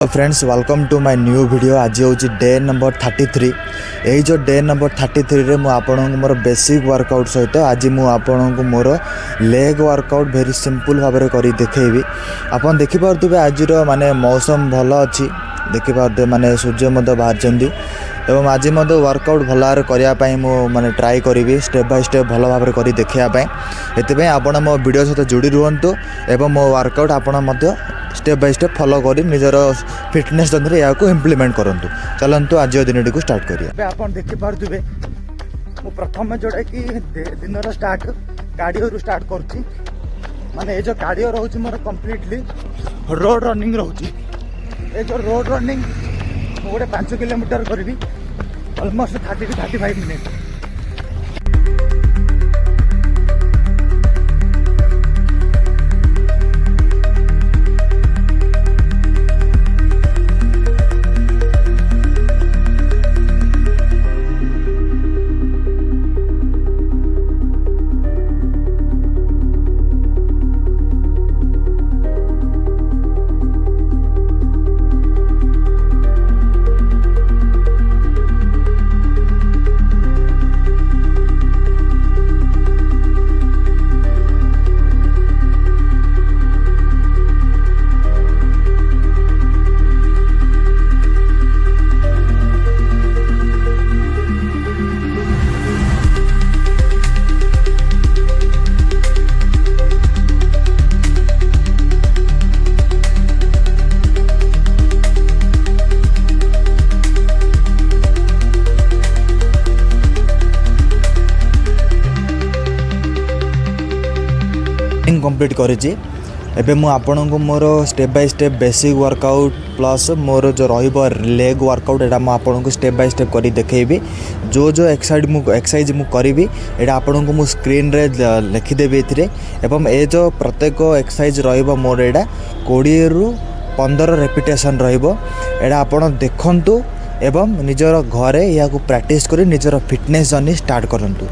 Friends welcome to my new video. आज हूँ day number 33। यही जो डे नंबर 33 रे मुझे मोर बेसिक वर्कआउट सहित आज मुझे मोर लेग वर्कआउट वेरी सिंपल भाव में कर देखी। आपन देखिपे आज माने मौसम भल अच्छी देखिपे माने सूर्य बाहर एवं आज वर्कआउट भल भाव करने माने ट्राई करी स्टेप बाय स्टेप भल भाव में कर देखापी। ये आपण मो वीडियो सहित जोड़ी रुहतु एवं मो वर्कआउट आपण स्टेप बाय स्टेप फॉलो करी निजर फिटनेस जंत्र या इम्प्लीमेंट करंतु। चलंतु आज दिन को स्टार्ट करिए। आपण देखि पारथुबे मु प्रथम जोड़ा कि दिन स्टार्ट कार्डियो स्टार्ट करूची। माने ए जो कार्डियो रहउची मोर कंप्लीटली रोड रनिंग रहउची। ए जो रोड रनिंग मु गोटे 5 किलोमीटर करबी ऑलमोस्ट 30 to 35 मिनिट। कंप्लीट करेछि। एबे मु आपन को मोर step by step basic workout plus मोर जो रहिबो लेग वर्कआउट एटा मु आपन को स्टेप बाय स्टेप करी देखेबी। जो जो एक्सरसाइज मु करिवि एटा आपन को मु स्क्रीन रे लिखि देबी एथिरे। एवं ए जो प्रत्येक एक्सरसाइज रहिबो मोर एटा 20 रु 15 रेपिटेशन रहिबो। एटा आपन देखंतु एवं निजर घरे या को प्रैक्टिस करी निजर फिटनेस जर्नी स्टार्ट करंतु।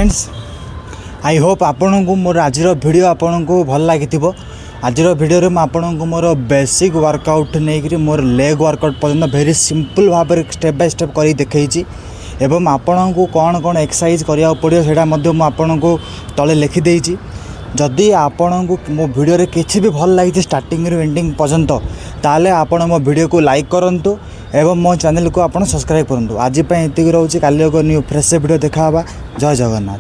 फ्रेंड्स आई होप आपण को मोर आज वीडियो आपण को भल लगी आज वीडियो में आपण को मोर बेसिक वर्कआउट नहीं मोर लेग वर्कआउट पर्यटन भेरी सिंपल भाव में स्टेप बाय स्टेप कर देखी एवं आपण को कौन कौन एक्सरसाइज करा पड़ो से आपण को तले लिखिदे जदि आपण को मो वीडियो रे किसी भी भल लगी स्टार्टिंग रू एंडिंग पर्यंत ताले आपण मो वीडियो को लाइक करंतु एवं मो चैनल को आपण सब्सक्राइब करंतु। आज ये रोचे काली न्यू फ्रेश वीडियो देखा जय जगन्नाथ।